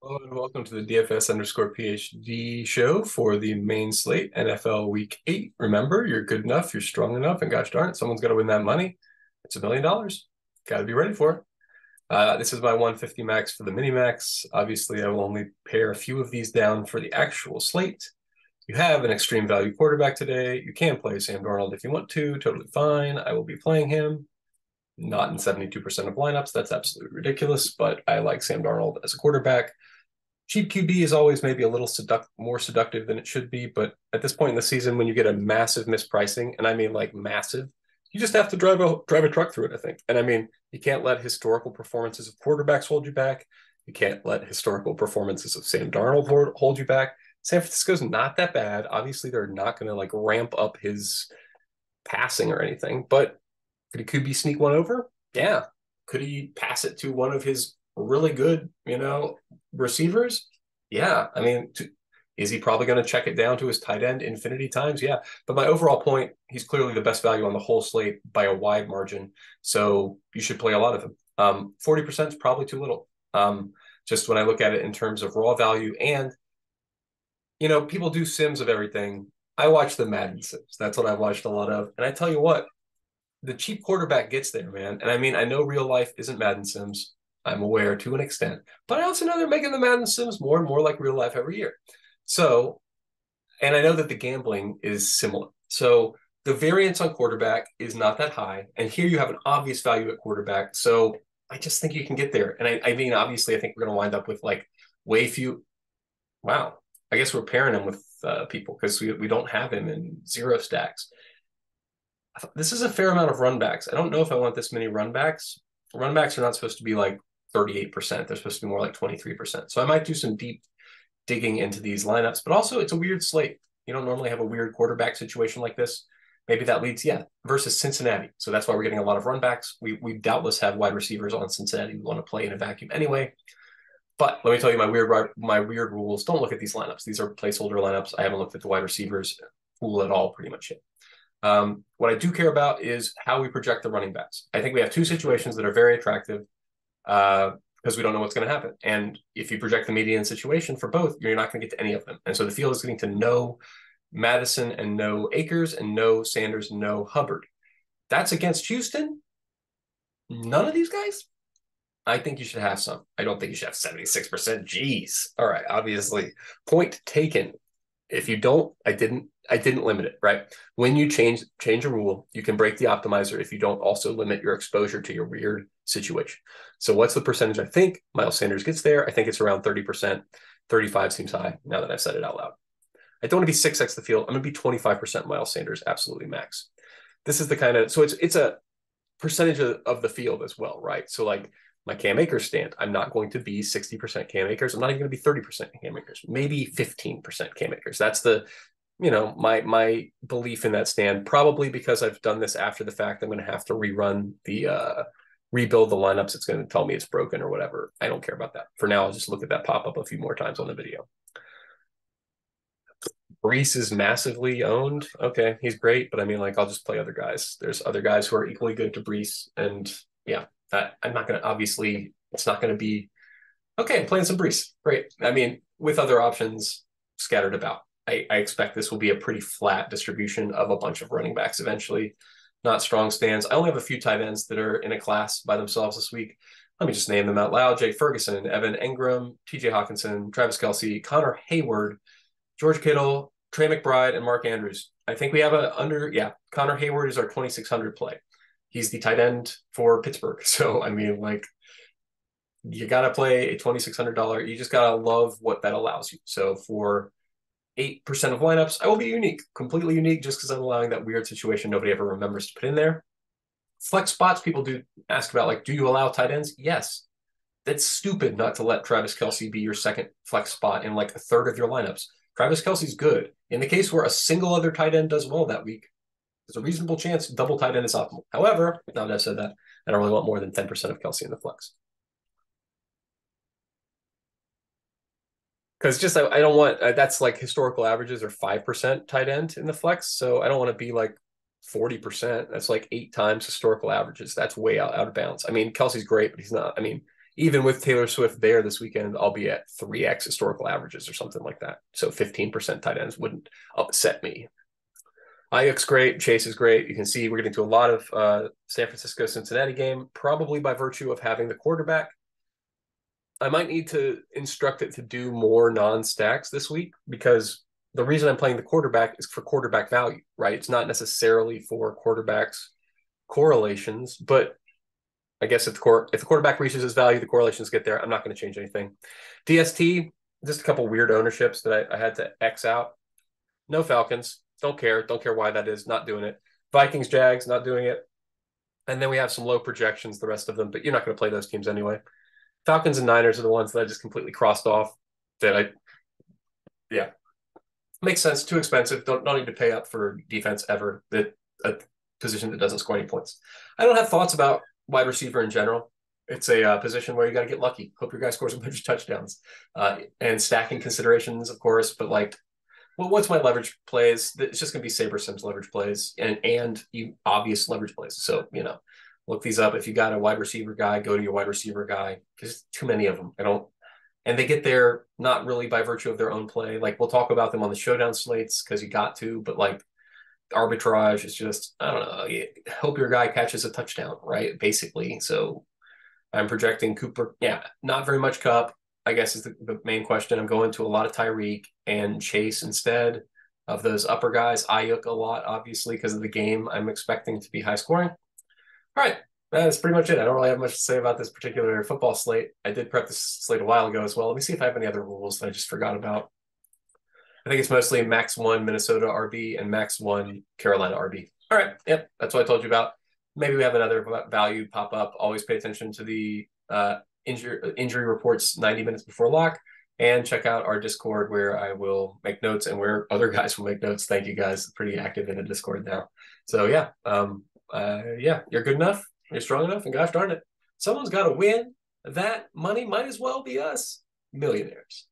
Hello and welcome to the DFS_PhD show for the main slate, NFL Week 8. Remember, you're good enough, you're strong enough, and gosh darn it, someone's got to win that money. It's $1 million. Got to be ready for it. This is my 150 max for the mini max. Obviously, I will only pare a few of these down for the actual slate. You have an extreme value quarterback today. You can play Sam Darnold if you want to, totally fine. I will be playing him. Not in 72% of lineups. That's absolutely ridiculous, but I like Sam Darnold as a quarterback. Cheap QB is always maybe a little more seductive than it should be, but at this point in the season, when you get a massive mispricing, and I mean like massive, you just have to drive a truck through it, I think. And I mean, you can't let historical performances of quarterbacks hold you back. You can't let historical performances of Sam Darnold hold you back. San Francisco's not that bad. Obviously, they're not going to like ramp up his passing or anything, but could he QB sneak one over? Yeah. Could he pass it to one of his really good, receivers? Yeah. I mean, is he probably going to check it down to his tight end infinity times? Yeah. But my overall point, he's clearly the best value on the whole slate by a wide margin. So you should play a lot of him. 40% is probably too little. Just when I look at it in terms of raw value and, people do sims of everything. I watch the Madden sims. That's what I've watched a lot of. And I tell you what, the cheap quarterback gets there, man. And I mean, I know real life isn't Madden Sims. I'm aware to an extent, but I also know they're making the Madden Sims more and more like real life every year. So, and I know that the gambling is similar. So the variance on quarterback is not that high. And here you have an obvious value at quarterback. So I just think you can get there. And I mean, obviously, I think we're going to wind up with like way few. Wow. I guess we're pairing him with people because we don't have him in zero stacks. This is a fair amount of runbacks. I don't know if I want this many runbacks. Runbacks are not supposed to be like 38%. They're supposed to be more like 23%. So I might do some deep digging into these lineups, but also it's a weird slate. You don't normally have a weird quarterback situation like this. Maybe that leads, versus Cincinnati. So that's why we're getting a lot of runbacks. We doubtless have wide receivers on Cincinnati who want to play in a vacuum anyway. But let me tell you my weird rules. Don't look at these lineups. These are placeholder lineups. I haven't looked at the wide receivers pool at all pretty much yet. What I do care about is how we project the running backs. I think we have two situations that are very attractive because we don't know what's going to happen. And if you project the median situation for both, you're not going to get to any of them. And so the field is getting to no Madison and no Akers and no Sanders and no Hubbard. That's against Houston. None of these guys. I think you should have some. I don't think you should have 76%. Jeez. All right. Obviously, point taken. If you don't, I didn't limit it, right? When you change a rule, you can break the optimizer if you don't also limit your exposure to your weird situation. So what's the percentage I think Miles Sanders gets there? I think it's around 30%. 35 seems high now that I've said it out loud. I don't want to be 6x the field. I'm going to be 25% Miles Sanders, absolutely max. This is the kind of, so it's a percentage of the field as well, right? So like my Cam Akers stand, I'm not going to be 60% Cam Akers. I'm not even going to be 30% Cam Akers, maybe 15% Cam Akers. That's the, my belief in that stand, probably because I've done this after the fact. I'm going to have to rebuild the lineups. It's going to tell me it's broken or whatever. I don't care about that. For now, I'll just look at that pop up a few more times on the video. Brees is massively owned. Okay, he's great, but I mean, like, I'll just play other guys. There's other guys who are equally good to Brees, and yeah, I'm not going to, obviously, it's not going to be, okay, I'm playing some Brees. Great. I mean, with other options scattered about. I expect this will be a pretty flat distribution of a bunch of running backs eventually, not strong stands. I only have a few tight ends that are in a class by themselves this week. Let me just name them out loud. Jake Ferguson, Evan Engram, TJ Hawkinson, Travis Kelce, Connor Hayward, George Kittle, Trey McBride, and Mark Andrews. I think we have Connor Hayward is our 2,600 play. He's the tight end for Pittsburgh. So, I mean, like, you got to play a $2,600. You just got to love what that allows you. So for 8% of lineups, I will be unique, completely unique, just because I'm allowing that weird situation nobody ever remembers to put in there. Flex spots, people do ask about, like, do you allow tight ends? Yes. That's stupid not to let Travis Kelce be your second flex spot in like a third of your lineups. Travis Kelce's good. In the case where a single other tight end does well that week, there's a reasonable chance double tight end is optimal. However, now that I've said that, I don't really want more than 10% of Kelce in the flex. Because just I don't want that's like historical averages are 5% tight end in the flex. So I don't want to be like 40%. That's like 8 times historical averages. That's way out of bounds. I mean, Kelsey's great, but he's not. I mean, even with Taylor Swift there this weekend, I'll be at 3x historical averages or something like that. So 15% tight ends wouldn't upset me. Ayuk's great. Chase is great. You can see we're getting to a lot of San Francisco-Cincinnati game, probably by virtue of having the quarterback. I might need to instruct it to do more non-stacks this week because the reason I'm playing the quarterback is for quarterback value, right? It's not necessarily for quarterbacks correlations, but I guess if the quarterback reaches his value, the correlations get there. I'm not going to change anything. DST, just a couple weird ownerships that I had to X out. No Falcons. Don't care. Don't care why that is. Not doing it. Vikings, Jags, not doing it. And then we have some low projections, the rest of them, but you're not going to play those teams anyway. Falcons and Niners are the ones that I just completely crossed off. Yeah, makes sense. Too expensive. Don't need to pay up for defense ever. That a position that doesn't score any points. I don't have thoughts about wide receiver in general. It's a position where you got to get lucky. Hope your guy scores a bunch of touchdowns and stacking considerations, of course. But like, well, what's my leverage plays? It's just going to be Saber Sims leverage plays and you obvious leverage plays. So, look these up. If you got a wide receiver guy, go to your wide receiver guy because too many of them. And they get there not really by virtue of their own play. Like we'll talk about them on the showdown slates because you got to, but like arbitrage is just, I don't know. You hope your guy catches a touchdown, right? Basically. So I'm projecting Cooper. Yeah, not very much Cup, I guess is the main question. I'm going to a lot of Tyreek and Chase instead of those upper guys. Ayuk a lot, obviously, because of the game I'm expecting to be high scoring. All right, that's pretty much it. I don't really have much to say about this particular football slate. I did prep this slate a while ago as well. Let me see if I have any other rules that I just forgot about. I think it's mostly max 1 Minnesota RB and max 1 Carolina RB. All right, yep, that's what I told you about. Maybe we have another value pop up. Always pay attention to the injury reports 90 minutes before lock, and check out our Discord where I will make notes and where other guys will make notes. Thank you guys. Pretty active in the Discord now. So yeah, you're good enough. You're strong enough, and gosh darn it, someone's got to win. That money might as well be us, millionaires.